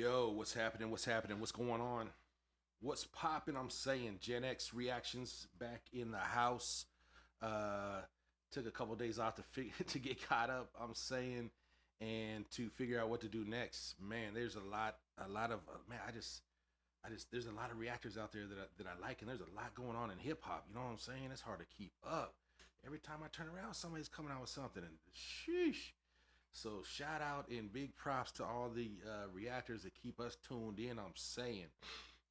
Yo, what's happening? What's happening? What's going on? What's popping? I'm saying Gen X ReaXtions back in the house. Took a couple days off to get caught up. I'm saying, and to figure out what to do next. Man, there's a lot of man. I just there's a lot of reactors out there that I like, and there's a lot going on in hip hop. You know what I'm saying? It's hard to keep up. Every time I turn around, somebody's coming out with something, and sheesh. So shout out and big props to all the reactors that keep us tuned in. I'm saying,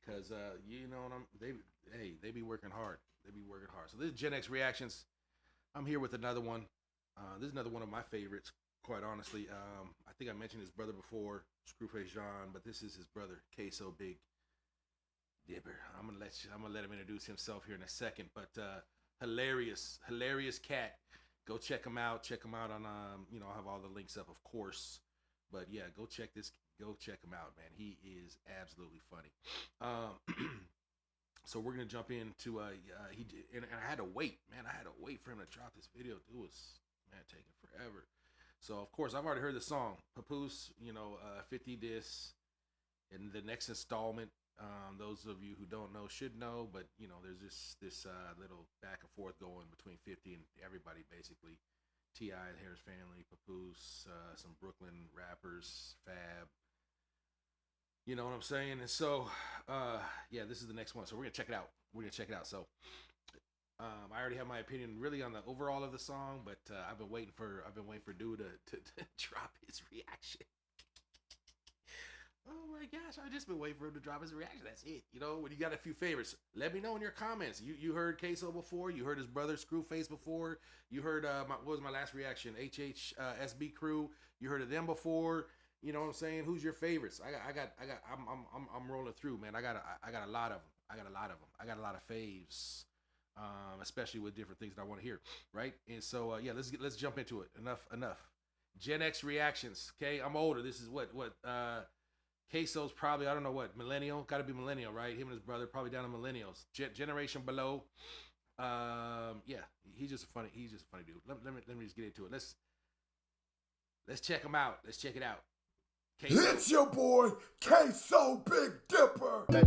cause you know they be working hard. They be working hard. So this is Gen X ReaXtions. I'm here with another one. This is another one of my favorites. Quite honestly, I think I mentioned his brother before, Screwface John, but this is his brother, KSO Big Dipper. I'm gonna let him introduce himself here in a second. But hilarious cat. Go check him out. Check him out on I'll have all the links up, of course. But yeah, go check him out, man. He is absolutely funny. So we're gonna jump into and I had to wait, man. I had to wait for him to drop this video. It was taking forever. So of course I've already heard the song Papoose, 50 discs, and the next installment. Those of you who don't know should know, but there's this little back and forth going between 50 and everybody basically. T.I., Harris Family, Papoose, some Brooklyn rappers, Fab. You know what I'm saying? And so, this is the next one. So we're gonna check it out. So, I already have my opinion really on the overall of the song, but I've been waiting for Dude to drop his reaction. Oh my gosh, I've just been waiting for him to drop his reaction. That's it. When you got a few favorites, let me know in your comments. You heard KSO before. You heard his brother Screwface before. You heard what was my last reaction? SB Crew. You heard of them before. You know what I'm saying? Who's your favorites? I'm rolling through, man. I got a lot of them. I got a lot of faves, especially with different things that I want to hear, right? And so let's jump into it. Enough. Gen X ReaXtions. Okay, I'm older. This is what KSO's probably, I don't know what, millennial, got to be millennial, right? Him and his brother probably down to millennials, generation below. He's just a funny dude. Let me just get into it. Let's check him out. Let's check it out. It's your boy, KSO Big Dipper. There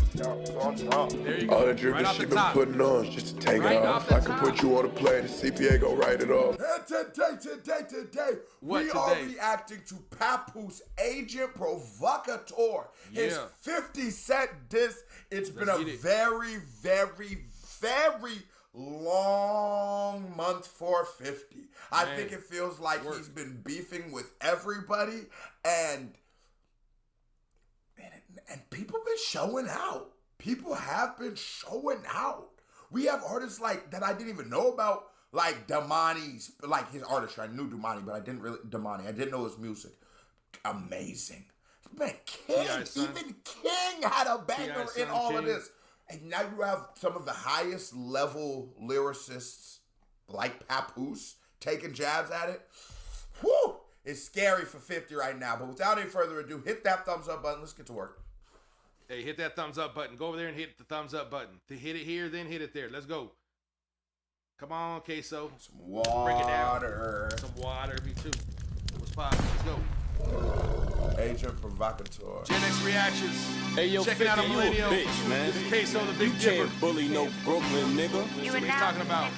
you go. All the dripping right she been putting on just to take it off. I can put you on a plane, the CPA go write it off. And today, we are reacting to Papoose Agent Provocateur. His 50 Cent disc. It's been a very, very, very long month for 50. I think it feels like he's been beefing with everybody, and people been showing out. People have been showing out. We have artists like that I didn't even know about, like Damani's, like his artistry. I knew Damani, but I didn't know his music. Amazing. Man, even King had a banger in all of this. And now you have some of the highest level lyricists like Papoose taking jabs at it. Whew! It's scary for 50 right now. But without any further ado, hit that thumbs up button. Let's get to work. Hey, hit that thumbs up button. Go over there and hit the thumbs up button. To hit it here, then hit it there. Let's go. Come on, KSO. Some water. Break it down. Some water. Me too. What's poppin'? Let's go. Agent Provocateur. Gen X ReaXtions. Hey, yo, checking out a millennial. Bitch, man. This is KSO the Big You Dipper. can't bully no Brooklyn nigga. That's what he's talking about.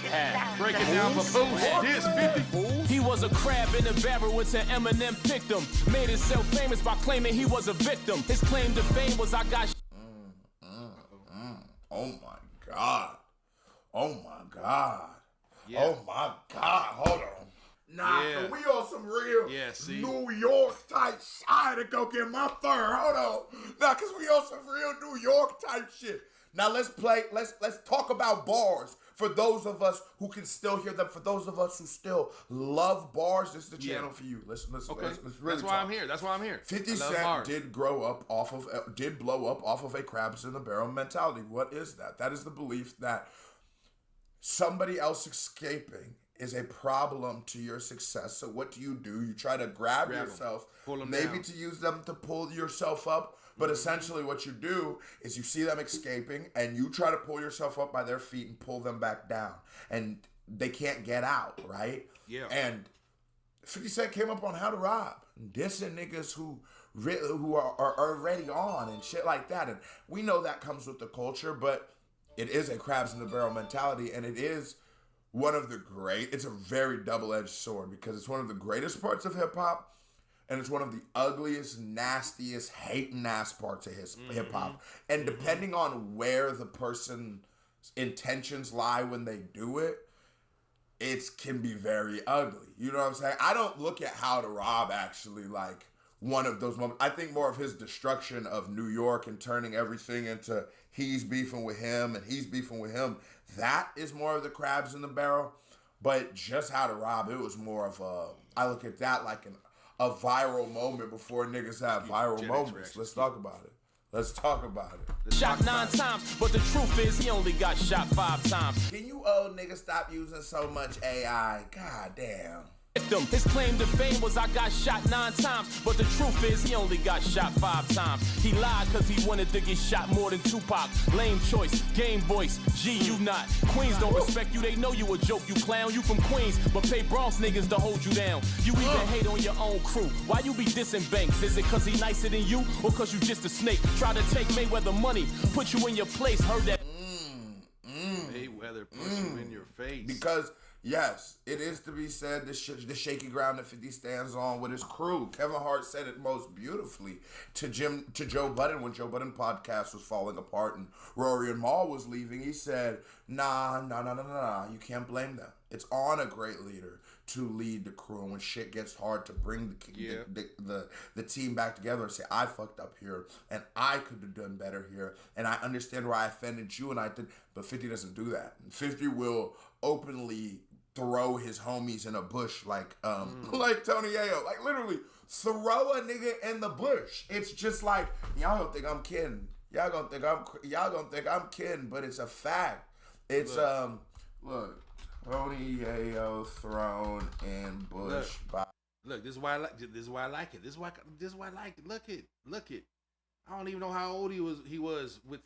Break it down, Papoose. This 50. He was a crab in a barrel until Eminem picked him. Made himself famous by claiming he was a victim. His claim to fame was I got. Oh my God. Oh my God. Yeah. Oh my God. Hold on. Nah, can we on some real New York type shit? I had to go get my fur. Hold on. Nah, cause we on some real New York type shit. Now let's talk about bars. For those of us who can still hear them, for those of us who still love bars, this is the channel for you. Let's really That's why I'm here. That's why I'm here. 50 Cent did blow up off of a crabs in the barrel mentality. What is that? That is the belief that somebody else escaping is a problem to your success. So what do? You try to grab yourself, maybe to use them to pull yourself up. But essentially what you do is you see them escaping and you try to pull yourself up by their feet and pull them back down. And they can't get out, right? Yeah. And 50 Cent came up on How to Rob, dissing niggas who who are already on and shit like that. And we know that comes with the culture, but it is a crabs in the barrel mentality, and it is one of the great. It's a very double-edged sword because it's one of the greatest parts of hip hop, and it's one of the ugliest, nastiest, hating-ass parts of hip hop. And depending on where the person's intentions lie when they do it, it can be very ugly. You know what I'm saying? I don't look at How to Rob actually like one of those moments. I think more of his destruction of New York and turning everything into he's beefing with him and he's beefing with him. That is more of the crabs in the barrel. But just How to Rob, it was more of I look at that like a viral moment before niggas have viral moments. Let's talk about it. Let's talk about it. Shot 9 times, but the truth is he only got shot 5 times. Can you old niggas stop using so much AI? God damn. His claim to fame was I got shot 9 times, but the truth is he only got shot 5 times. He lied cause he wanted to get shot more than Tupac. Lame choice, game voice, G you not. Queens don't respect you, they know you a joke, you clown. You from Queens, but pay Bronx niggas to hold you down. You even hate on your own crew. Why you be dissing Banks? Is it cause he nicer than you, or cause you just a snake? Try to take Mayweather money, put you in your place, heard that. Mayweather puts you in your face. Because yes, it is to be said, the shaky ground that 50 stands on with his crew. Kevin Hart said it most beautifully to Joe Budden when Joe Budden podcast was falling apart and Rory and Mal was leaving. He said, nah, you can't blame them. It's on a great leader to lead the crew, and when shit gets hard, to bring the team back together and say, I fucked up here and I could have done better here, and I understand where I offended you and I did. But 50 doesn't do that. 50 will openly throw his homies in a bush like Tony Ayo. Like literally throw a nigga in the bush. It's just like, y'all don't think I'm kidding. Y'all gonna think I'm kidding, but it's a fact. It's look, Tony Ayo thrown in bush by. Look, this is why I like it. This is why I like it. Look it. I don't even know how old he was with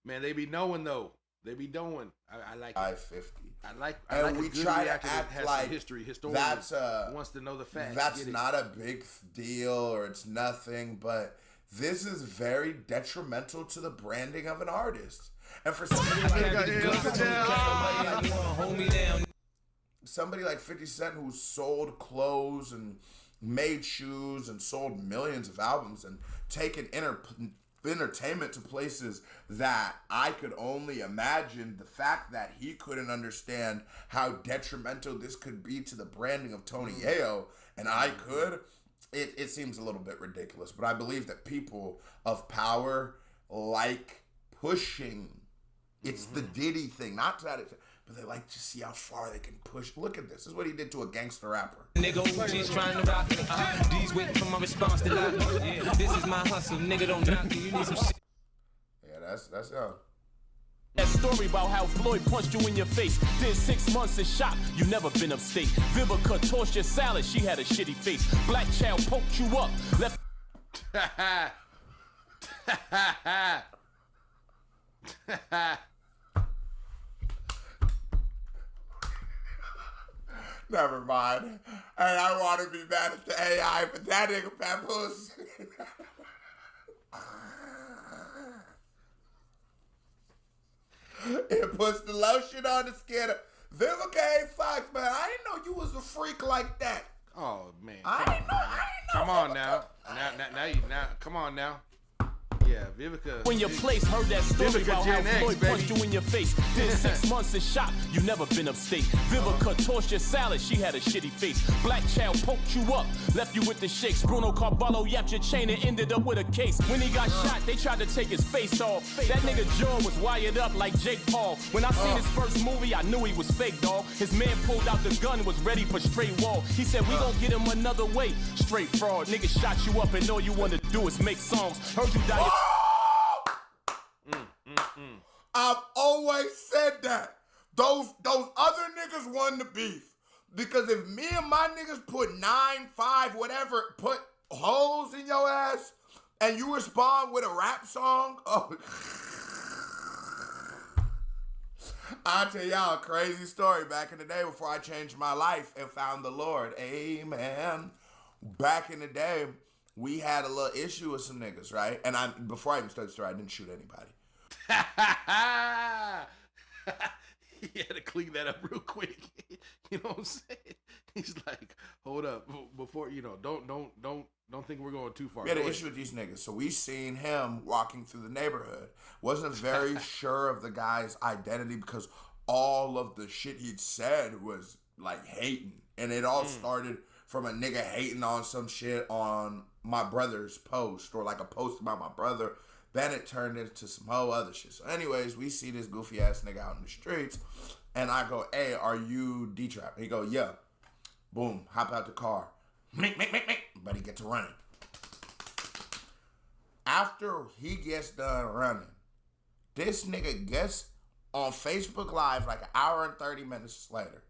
man, they be knowing though. They be doing. I like it. 50. I like we try to act like history. That's wants to know the facts. That's not a big deal or it's nothing, but this is very detrimental to the branding of an artist. And for somebody like 50 Cent who sold clothes and made shoes and sold millions of albums and taken entertainment to places that I could only imagine, the fact that he couldn't understand how detrimental this could be to the branding of Tony Ayo, and I could, it seems a little bit ridiculous. But I believe that people of power like pushing. It's the Diddy thing, not that it's, but they like to see how far they can push. Look at this. This is what he did to a gangster rapper. Nigga, she's trying to rock it. D's waiting for my response to lock it. Yeah, this is my hustle. Nigga, don't knock it. You need some shit. Yeah, that's That story about how Floyd punched you in your face. Did 6 months in shop, you never been upstate. Vivica tossed your salad, she had a shitty face. Black child poked you up, left. Never mind. And I want to be mad at the AI, but that nigga Papoose. It puts the lotion on the skin. Vivica A. Fox, man, I didn't know you was a freak like that. Oh man. I didn't know. Come on now. Now, come on now. Yeah, Vivica. When your place heard that story Vivica about Gen how X, Floyd punched you in your face. Did 6 months in shop, you never been upstate. Vivica tossed your salad, she had a shitty face. Black child poked you up, left you with the shakes. Bruno Carvalho yapped your chain and ended up with a case. When he got shot, they tried to take his face off. That nigga jaw was wired up like Jake Paul. When I seen his first movie, I knew he was fake, dog. His man pulled out the gun, was ready for straight wall. He said, we gon' get him another way. Straight fraud, nigga shot you up and all you wanna do is make songs. Heard you die. I've always said that. Those other niggas won the beef. Because if me and my niggas put 9, 5, whatever, put holes in your ass, and you respond with a rap song, oh. I'll tell y'all a crazy story back in the day before I changed my life and found the Lord. Amen. Back in the day, we had a little issue with some niggas, right? And before I even started the story, I didn't shoot anybody. He had to clean that up real quick. You know what I'm saying? He's like, hold up, before don't think we're going too far. We had an issue with these niggas, so we seen him walking through the neighborhood. Wasn't very sure of the guy's identity because all of the shit he'd said was like hating, and it all started from a nigga hating on some shit on my brother's post or like a post about my brother. Then it turned into some whole other shit. So anyways, we see this goofy ass nigga out in the streets, and I go, hey, are you D-Trap? He go, yeah. Boom, hop out the car. Mink. But he gets running. After he gets done running, this nigga gets on Facebook Live like an hour and 30 minutes later,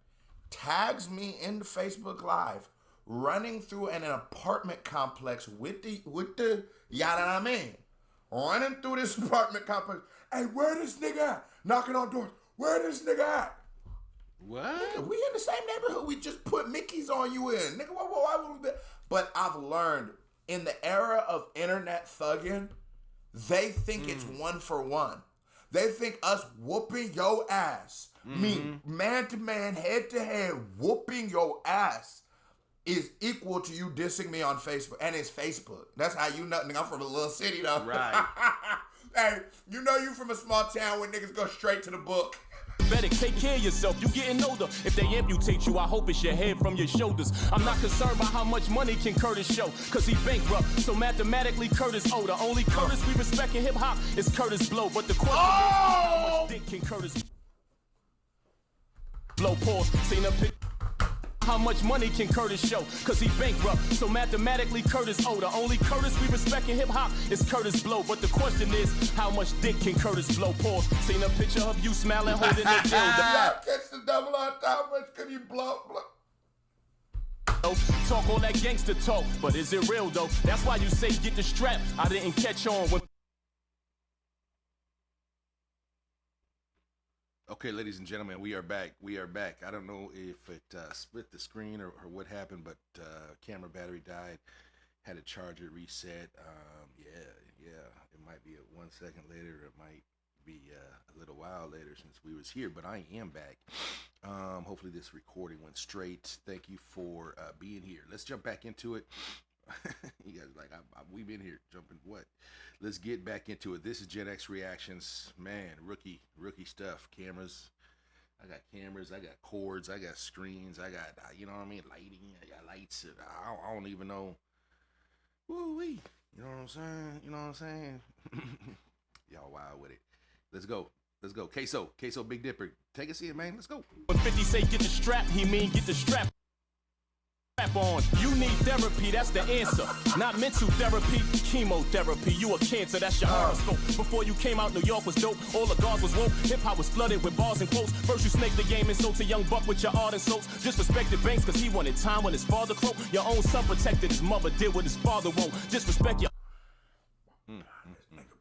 tags me in the Facebook Live, running through an apartment complex with the yada I mean. Running through this apartment complex. Hey, where this nigga at? Knocking on doors. Where this nigga at? What? Nigga, we in the same neighborhood. We just put Mickey's on you in. Nigga, why would we be? But I've learned in the era of internet thugging, they think it's one for one. They think us whooping your ass, me man to man, head to head, whooping your ass is equal to you dissing me on Facebook. And it's Facebook. That's how you know. Nigga, I'm from a little city though. Right. Hey, you know you from a small town where niggas go straight to the book. Better take care of yourself, you getting older. If they amputate you, I hope it's your head from your shoulders. I'm not concerned about how much money can Curtis show, cause he bankrupt, so mathematically Curtis older. Only Curtis we respect in hip-hop is Curtis Blow. But the question is, how much dick can Curtis blow? Pause, seen a pic. How much money can Curtis show? Cause he bankrupt, so mathematically Curtis older. Only Curtis we respect in hip-hop is Curtis Blow. But the question is, how much dick can Curtis blow? Pause. Seen a picture of you smiling, holding the dildo. Yeah, catch the double on top. How much can you blow? Talk all that gangster talk, but is it real though? That's why you say get the strap. I didn't catch on when. Okay, ladies and gentlemen, we are back. I don't know if it split the screen or what happened, but camera battery died. Had to charge it, reset. Yeah. It might be 1 second later. It might be a little while later since we was here, but I am back. Hopefully this recording went straight. Thank you for being here. Let's jump back into it. You guys like, we've been here jumping what? Let's get back into it. This is Gen X ReaXtions. Man, rookie stuff. Cameras. I got cameras. I got cords. I got screens. I got, you know what I mean? Lighting. I got lights. I don't even know. Woo-wee. You know what I'm saying? Y'all wild with it. Let's go. KSO Big Dipper. Take us in, man. Let's go. When 50 say get the strap, he mean get the strap on. You need therapy, that's the answer. Not mental therapy, chemotherapy. You a cancer, that's your horoscope. Before you came out, New York was dope. All the guards was woke. Hip-hop was flooded with bars and quotes. First you snaked the game and sold to Young Buck with your art and soaps. Disrespected Banks cause he wanted time when his father croaked. Your own son protected his mother, did what his father won't. Disrespect your Nigga,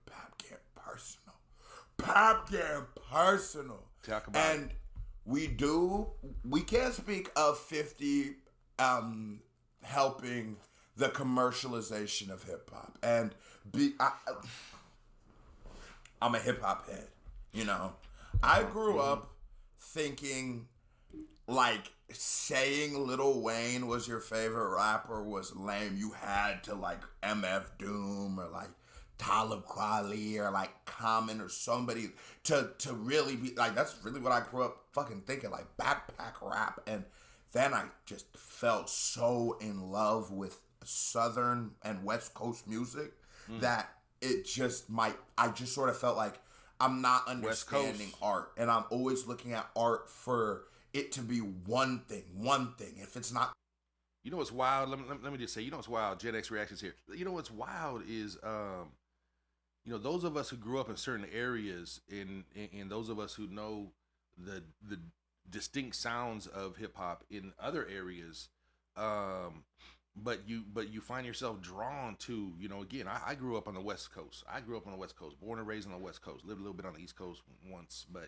Pap get personal. Pap get personal. Talk about and we can't speak of 50 helping the commercialization of hip hop. And I'm a hip hop head, you know. I grew up thinking like saying Lil Wayne was your favorite rapper was lame. You had to like MF Doom or like Talib Kweli or like Common or somebody to really be like, that's really what I grew up fucking thinking, like backpack rap. And then I just felt so in love with Southern and West Coast music that it just I just sort of felt like I'm not understanding art. And I'm always looking at art for it to be one thing. If it's not. You know what's wild? Let me just say, you know what's wild? Gen X ReaXtions here. You know what's wild is, you know, those of us who grew up in certain areas and those of us who know the distinct sounds of hip hop in other areas, but you find yourself drawn to, you know, again, I grew up on the West Coast. Born and raised on the West Coast. Lived a little bit on the East Coast once, but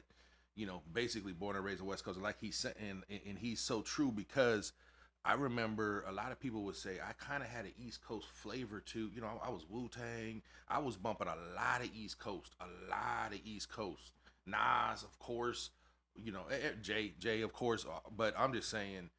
basically born and raised on the West Coast. And like he said, and he's so true, because I remember a lot of people would say I kind of had an East Coast flavor too. I was Wu-Tang. I was bumping a lot of East Coast, Nas, of course, Jay, of course. But I'm just saying,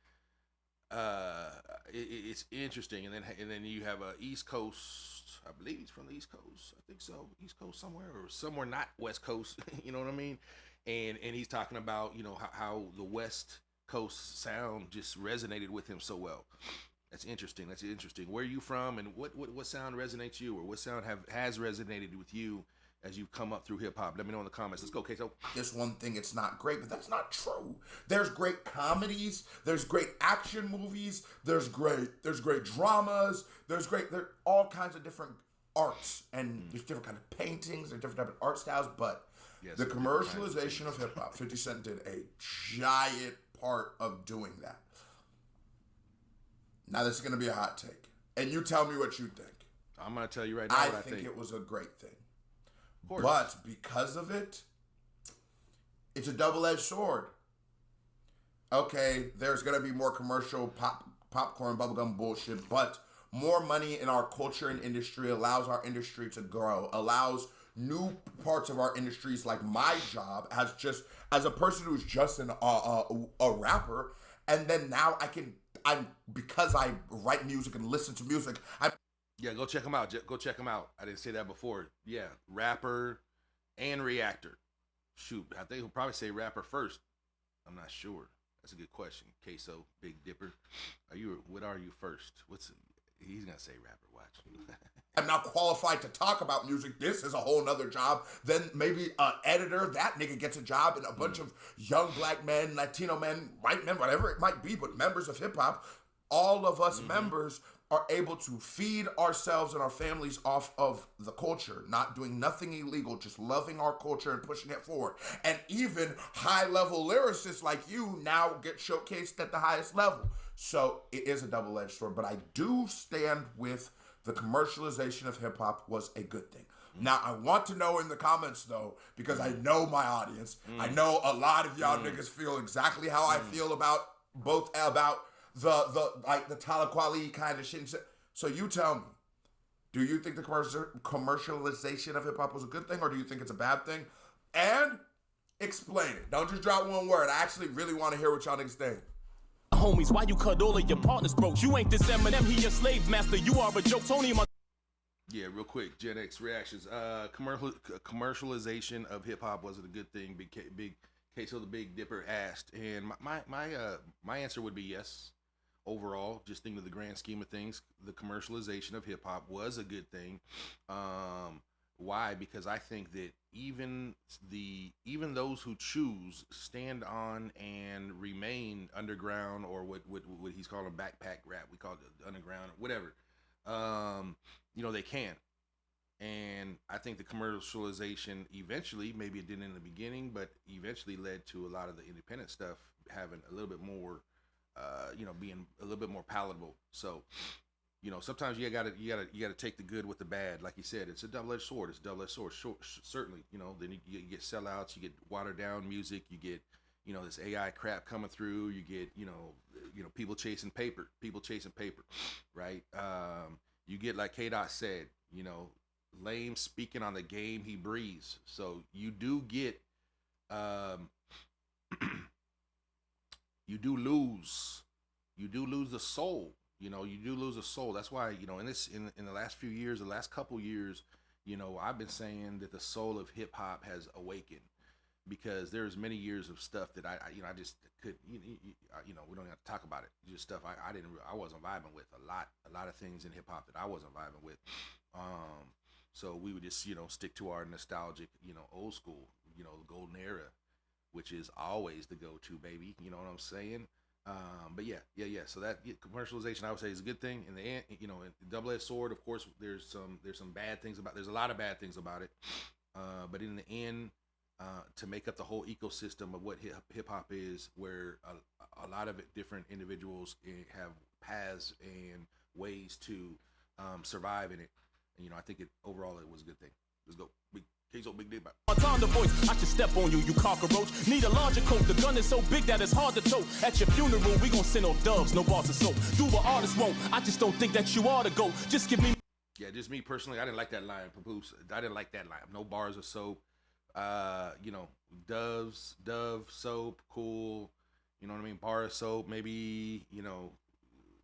it's interesting. And then you have a East Coast. I believe he's from the East Coast. I think so, East Coast somewhere, or somewhere not West Coast. You know what I mean? And he's talking about how the West Coast sound just resonated with him so well. That's interesting. Where are you from, and what sound resonates you, or what sound has resonated with you as you've come up through hip hop? Let me know in the comments. Let's go, KSO. Just one thing, it's not great, but that's not true. There's great comedies, there's great action movies, there's great dramas, there's all kinds of different arts, and there's different kind of paintings, there's different type of art styles, but yes, the commercialization of hip hop, 50 Cent did a giant part of doing that. Now this is going to be a hot take, and you tell me what you think. I'm going to tell you right now I what I think. It was a great thing. Of course. But because of it, it's a double-edged sword. Okay, there's going to be more commercial popcorn, bubblegum bullshit, but more money in our culture and industry allows our industry to grow, allows new parts of our industries, like my job as a person who's just a rapper, and then now because I write music and listen to music, yeah, go check them out. I didn't say that before. Yeah, rapper and reactor. Shoot, I think he'll probably say rapper first. I'm not sure. That's a good question. KSO Big Dipper, what are you first? He's gonna say rapper. Watch. I'm not qualified to talk about music. This is a whole nother job. Then maybe an editor, that nigga gets a job, and a bunch of young black men, Latino men, white men, whatever it might be, but members of hip hop, all of us members are able to feed ourselves and our families off of the culture, not doing nothing illegal, just loving our culture and pushing it forward. And even high-level lyricists like you now get showcased at the highest level. So it is a double-edged sword, but I do stand with the commercialization of hip-hop was a good thing. Now, I want to know in the comments, though, because I know my audience. I know a lot of y'all niggas feel exactly how I feel about the Talib Kweli kind of shit. So you tell me, do you think the commercialization of hip-hop was a good thing, or do you think it's a bad thing? And explain it. Don't just drop one word. I actually really want to hear what y'all niggas think. Homies, why you cut all of your partners broke? You ain't this Eminem, he your slave master. You are a joke, Tony. Yeah, real quick, Gen X reactions. Commercialization of hip hop, was it a good thing? Big KSO the Big Dipper asked, and my answer would be yes. Overall, just thinking of the grand scheme of things, the commercialization of hip hop was a good thing. Why? Because I think that even those who choose stand on and remain underground, or what he's calling backpack rap, we call it underground, or whatever. They can. And I think the commercialization eventually, maybe it didn't in the beginning, but eventually led to a lot of the independent stuff having a little bit more, being a little bit more palatable. So, sometimes you gotta take the good with the bad. Like you said, it's a double-edged sword. Certainly, then you get sellouts, you get watered down music, you get, this AI crap coming through, you get, people chasing paper, right? You get, like K-Dot said, lame speaking on the game he breathes. So you do get, you do lose the soul. You do lose a soul. That's why, in the last few years, the last couple years, I've been saying that the soul of hip hop has awakened, because there's many years of stuff that I just could, we don't have to talk about it. Just stuff I wasn't vibing with. A lot of things in hip hop that I wasn't vibing with. So we would just, stick to our nostalgic, old school, the golden era, which is always the go-to, baby. You know what I'm saying? But yeah. So that commercialization, I would say, is a good thing. In the end, double-edged sword. Of course, there's some bad things about. There's a lot of bad things about it. But in the end, to make up the whole ecosystem of what hip hop is, where a lot of different individuals have paths and ways to survive in it. I think overall it was a good thing. Let's go. KSO Big Dipper. On the voice, I should step on you, you cockroach. Need a larger coat, the gun is so big that it's hard to tow. At your funeral, we gon' send off doves, no bars of soap. Do what artists won't, I just don't think that you ought to go. Just give me. Yeah, just me personally, I didn't like that line, Papoose. I didn't like that line. No bars of soap. You know, dove, soap, cool. You know what I mean? Bar of soap, maybe, you know,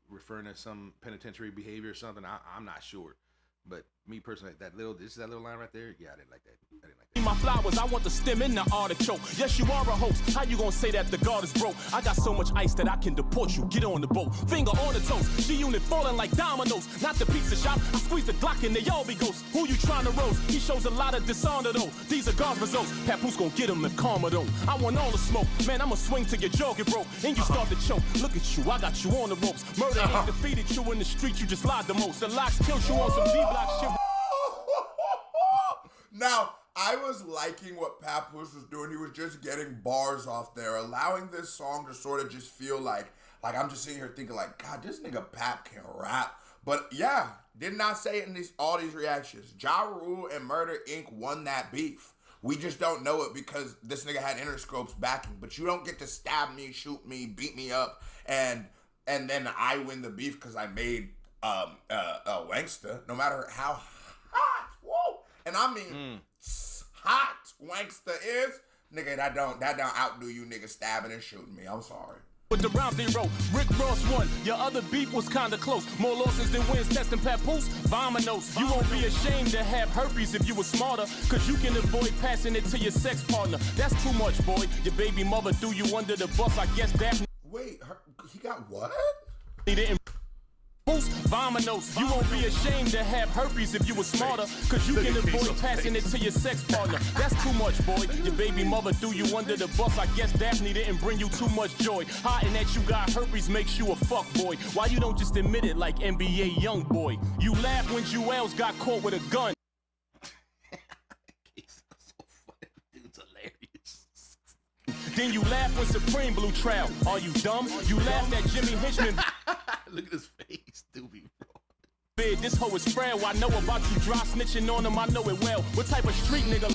referring to some penitentiary behavior or something. I'm not sure. But me personally, that little line right there, yeah, I didn't like that. My flowers, I want the stem in the artichoke. Yes, you are a host. How you gonna say that the guard is broke? I got so much ice that I can deport you. Get on the boat. Finger on the toast. G-Unit falling like dominoes. Not the pizza shop. I squeeze the Glock and they all be ghosts. Who you trying to roast? He shows a lot of dishonor though. These are God's results. Papoose gonna get him if karma don't. I want all the smoke. Man, I'ma swing till your jaw get broke. And you start to choke. Look at you, I got you on the ropes. Murder ain't defeated you in the street. You just lied the most. The locks killed you on some D-block shit. Now, I was liking what Papoose was doing. He was just getting bars off there, allowing this song to sort of just feel like I'm just sitting here thinking like, God, this nigga Pap can rap. But yeah, did not say it in all these reactions. Ja Rule and Murder Inc. won that beef. We just don't know it because this nigga had Interscope's backing. But you don't get to stab me, shoot me, beat me up, and then I win the beef because I made Wanksta, no matter how hot, whoa. And I mean, hot Wanksta is, nigga, that don't outdo you niggas stabbing and shooting me. I'm sorry. With the round zero, Rick Ross won. Your other beef was kinda close. More losses than wins, testing Papoose, Vominos. You won't be ashamed to have herpes if you were smarter, cause you can avoid passing it to your sex partner. That's too much, boy. Your baby mother threw you under the bus, I guess that. Wait, he got what? He didn't. Vominos. You won't be ashamed to have herpes if you were smarter, cause you can avoid passing it to your sex partner. That's too much, boy. Your baby mother threw you under the bus. I guess Daphne didn't bring you too much joy. Hiding that you got herpes makes you a fuck boy. Why you don't just admit it like NBA young boy? You laugh when Jewels got caught with a gun. He's so funny. Dude's hilarious. Then you laugh when Supreme blew trial. Are you dumb? You laughed at Jimmy Hitchman. Look at his face, doobie, bro. This hoe is frail. I know about you dry snitching on him. I know it well. What type of street nigga?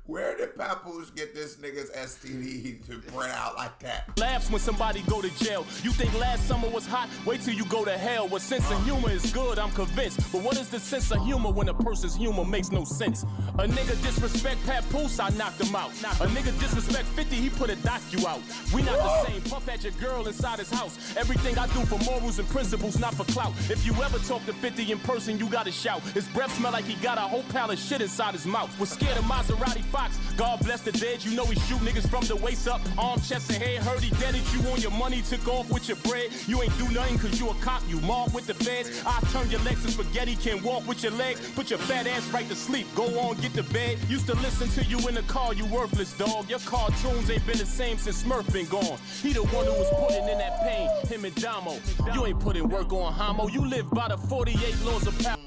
Where did Papoose get this nigga's STD to print out like that? Laughs when somebody go to jail. You think last summer was hot? Wait till you go to hell. What sense of humor is good, I'm convinced. But what is the sense of humor when a person's humor makes no sense? A nigga disrespect Papoose, I knocked him out. A nigga disrespect 50, he put a docu out. We not the same. Puff at your girl inside his house. Everything I do for morals and principles, not for clout. If you ever talk to 50 in person, you gotta shout. His breath smell like he got a whole pile of shit inside his mouth. Was scared of Maserati Fox. God bless the dead, you know he shoot niggas from the waist up. Arm, chest, and head. Heard he deaded you on your money, took off with your bread. You ain't do nothing cause you a cop, you mob with the feds. I turn your legs to spaghetti, can't walk with your legs. Put your fat ass right to sleep, go on, get to bed. Used to listen to you in the car, you worthless dog. Your cartoons ain't been the same since Smurf been gone. He the one who was putting in that pain, him and Damo. You ain't putting work on Homo, you live by the 48 laws of power.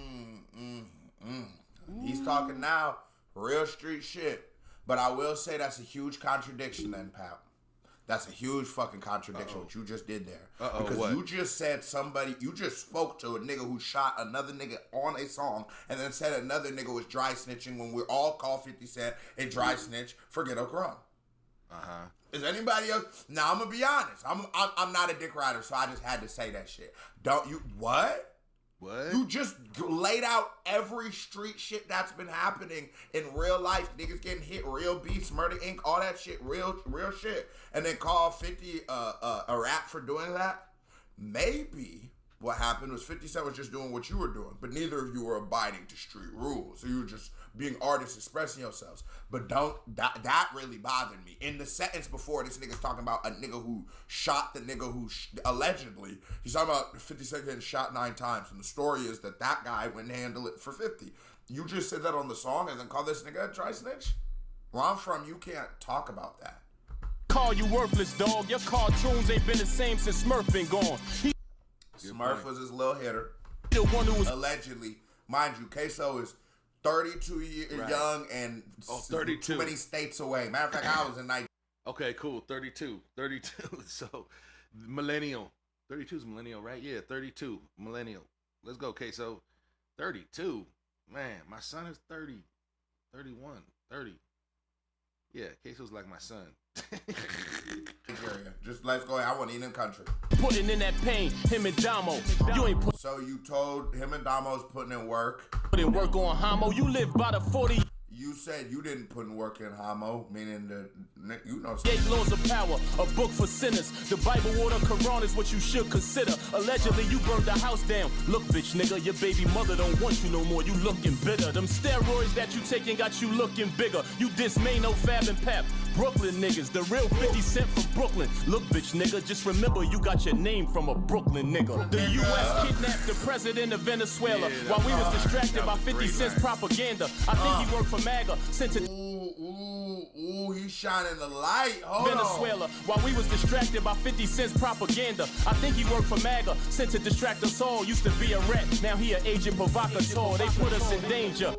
He's talking now, real street shit. But I will say that's a huge contradiction then, Pap. That's a huge fucking contradiction what you just did there. Because what? You just said you just spoke to a nigga who shot another nigga on a song and then said another nigga was dry snitching when we all call 50 Cent a dry snitch for Ghetto Crumb. Is anybody else? Now, I'm going to be honest. I'm not a dick rider, so I just had to say that shit. Don't you? What? What? You just laid out every street shit that's been happening in real life. Niggas getting hit, real beefs, Murder Inc., all that shit, real shit. And then call 50 a rap for doing that? Maybe what happened was 50 Cent was just doing what you were doing, but neither of you were abiding to street rules. So you were just being artists expressing yourselves. But that really bothered me. In the sentence before, this nigga's talking about a nigga who shot the nigga who allegedly, he's talking about 50 Cent getting shot 9 times. And the story is that guy wouldn't handle it for 50. You just said that on the song and then call this nigga a dry snitch? Where I'm from, you can't talk about that. Call you worthless, dog. Your cartoons ain't been the same since Smurf been gone. Smurf was his little hitter. The one who was allegedly, mind you, KSO is 32 years young and 32. Too many states away. Matter of fact, I was in Nigeria. Okay, cool. 32. So, millennial. 32 is millennial, right? Yeah, 32. Millennial. Let's go, KSO. 32. Man, my son is 30, 31, 30. Yeah, KSO's like my son. Just let's go. I want to eat in country. Putting in that pain, him and Damo. You ain't So you told him and Damo's putting in work. putting work on Homo. You live by the 40. You said you didn't put in work in Homo, meaning that you know. 8 laws of power, a book for sinners. The Bible or the Quran is what you should consider. Allegedly, you burned the house down. Look, bitch, nigga, your baby mother don't want you no more. You looking bitter. Them steroids that you taking got you looking bigger. You dismay no Fab and Pap. Brooklyn niggas, the real 50 Cent from Brooklyn. Look, bitch, nigga, just remember you got your name from a Brooklyn nigga. The U.S. kidnapped the president of Venezuela while we was distracted by 50 Cent's propaganda. I think he worked for MAGA, sent to Ooh, he's shining the light. Hold Venezuela on. while we was distracted by 50 Cent's propaganda. I think he worked for MAGA, sent to distract us all. Used to be a rat, now he an agent provocateur. They put us in danger.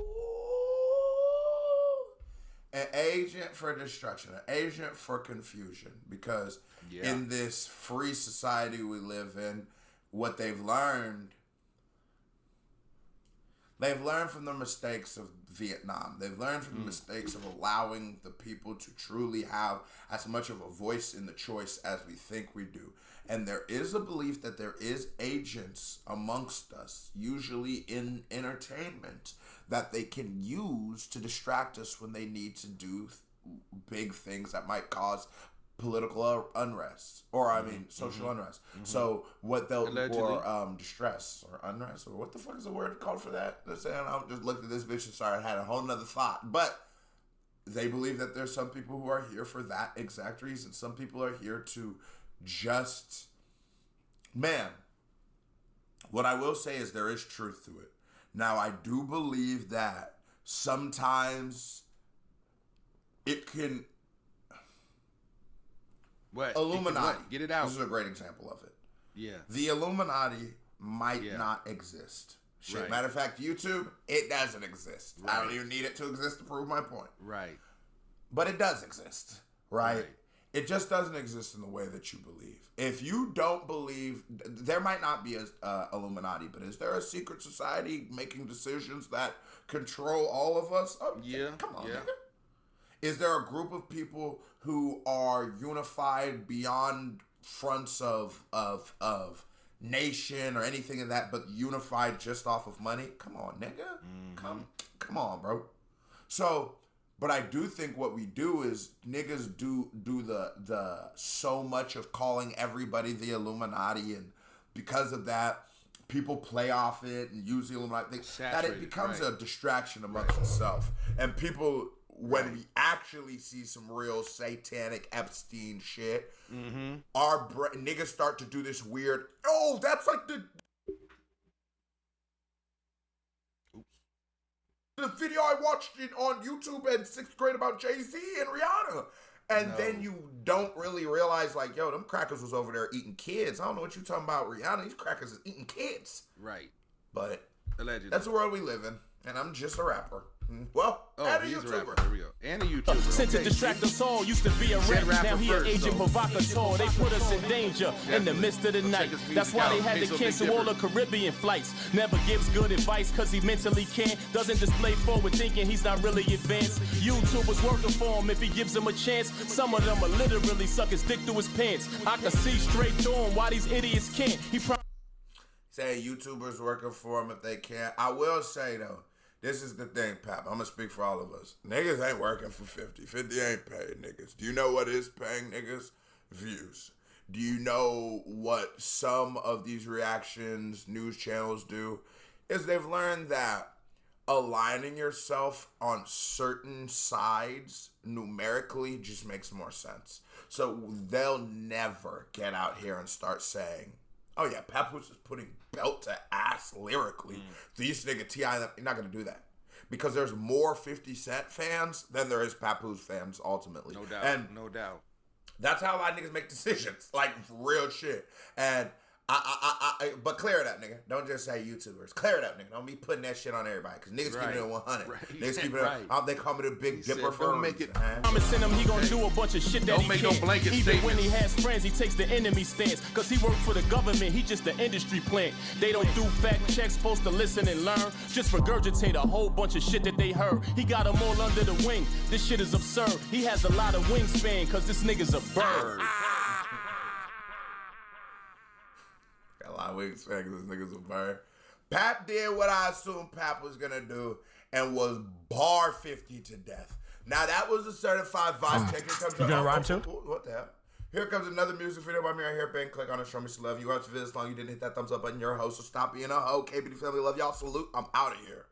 An agent for destruction, an agent for confusion. Because in this free society we live in, what they've learned from the mistakes of Vietnam. They've learned from the mistakes of allowing the people to truly have as much of a voice in the choice as we think we do. And there is a belief that there is agents amongst us, usually in entertainment, that they can use to distract us when they need to do big things that might cause political unrest, or I mean social unrest. So what they'll or distress or unrest, or what the fuck is the word called for that? Listen, I just looked at this bitch and sorry, I had a whole nother thought. But they believe that there's some people who are here for that exact reason. Some people are here to just, man, what I will say is there is truth to it. Now, I do believe that sometimes it can... What? Illuminati. Get it out. This is a great example of it. Yeah. The Illuminati might not exist. Shit. Right. Matter of fact, YouTube, it doesn't exist. Right. I don't even need it to exist to prove my point. Right. But it does exist, right? Right. It just doesn't exist in the way that you believe. If you don't believe, there might not be a Illuminati, but is there a secret society making decisions that control all of us? Oh, Yeah. Come on, Yeah. nigga. Is there a group of people who are unified beyond fronts of nation or anything of that, but unified just off of money? Come on, nigga. Come on, bro. So, but I do think what we do is niggas do the so much of calling everybody the Illuminati, and because of that, people play off it and use the Illuminati that it becomes a distraction amongst itself. And people, when we actually see some real satanic Epstein shit, our niggas start to do this weird, oh, that's like the video I watched on YouTube in 6th grade about Jay-Z and Rihanna. And then you don't really realize, like, yo, them crackers was over there eating kids. I don't know what you talking about, Rihanna. These crackers is eating kids. Right. But allegedly, that's the world we live in. And I'm just a rapper. Well, and a he's YouTuber. a rapper. Here we go. And a YouTuber. Sent to distract us all, used to be a rat, now he an agent provocateur. They put us in danger in the midst of the night. That's why they had to KSO cancel Big all the Caribbean flights. Never gives good advice cause he mentally can't. Doesn't display forward thinking, he's not really advanced. YouTubers working for him if he gives them a chance. Some of them are literally suck his dick through his pants. I can see straight through him why these idiots can't. He say YouTubers working for him if they can't. I will say though, this is the thing, Pap. I'm gonna speak for all of us. Niggas ain't working for 50. 50 ain't paying niggas. Do you know what is paying niggas? Views. Do you know what some of these ReaXtions news channels do? Is they've learned that aligning yourself on certain sides numerically just makes more sense. So they'll never get out here and start saying, oh yeah, Papoose is putting belt to ass lyrically. These nigga T.I., you're not gonna do that. Because there's more 50 Cent fans than there is Papoose fans, ultimately. No doubt. And no doubt. that's how a lot of niggas make decisions. Like, real shit. And But clear it up, nigga. Don't just say YouTubers. Clear it up, nigga. Don't be putting that shit on everybody. Because niggas keep it at 100. Right. Niggas keep it Right. They call me the Big Dipper for don't a make reason, it- man. Promising him he gonna do a bunch of shit that Don't he make no can't. blanket Even when he statements. has friends, he takes the enemy stance. Cause he work for the government, he just the industry plant. They don't do fact checks, supposed to listen and learn. Just regurgitate a whole bunch of shit that they heard. He got them all under the wing. This shit is absurd. He has a lot of wingspan, cause this nigga's a bird. Got a lot of wigs because this nigga's a bird. Pap did what I assumed Pap was gonna do and was bar 50 to death. Now that was a certified vibe check. Here comes You gonna rhyme too? What the hell? Here comes another music video by me right here. Bang, click on it, show me some love. You watch the video as long as you didn't hit that thumbs up button. You're a host, so stop being a hoe. KPD family, love y'all. Salute. I'm out of here.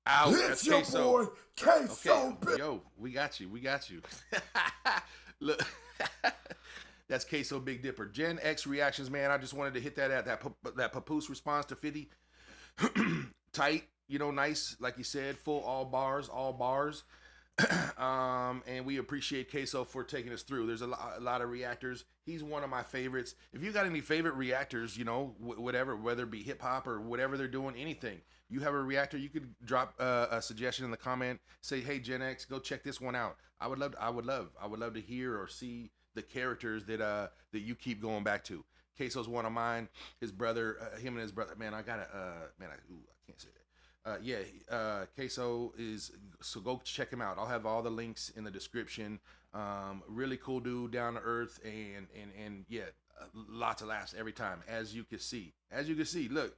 Out. It's That's your KSO. boy, KSO Okay, Big. yo, we got you. Look, that's KSO Big Dipper. Gen X reactions, man. I just wanted to hit that at that Papoose response to 50. Tight, nice, like you said, full all bars. And we appreciate KSO for taking us through. There's a lot of reactors. He's one of my favorites. If you got any favorite reactors, whatever, whether it be hip hop or whatever they're doing, anything, you have a reactor, you could drop a suggestion in the comment. Say, hey, Gen X, go check this one out. I would love to hear or see the characters that you keep going back to. KSO's one of mine. His brother, him and his brother. Man, I gotta, I can't say that. KSO is, so go check him out. I'll have all the links in the description. Really cool dude, down to earth, and yeah, lots of laughs every time, as you can see. Look.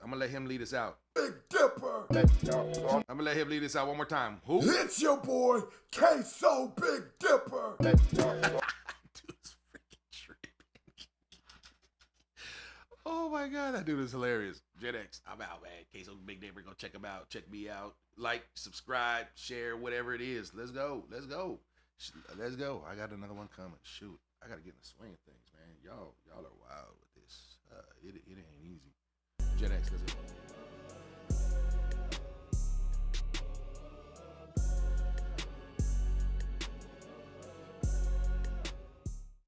I'm gonna let him lead us out. Big Dipper. I'm gonna let him lead us out one more time. Who? It's your boy, KSO Big Dipper. Dude's freaking tripping. Oh my god, that dude is hilarious. Gen X, I'm out, man. KSO Big Dipper, go check him out. Check me out. Like, subscribe, share, whatever it is. Let's go. I got another one coming. Shoot, I gotta get in the swing of things, man. Y'all are wild with this. It ain't easy. Gen X, let's go.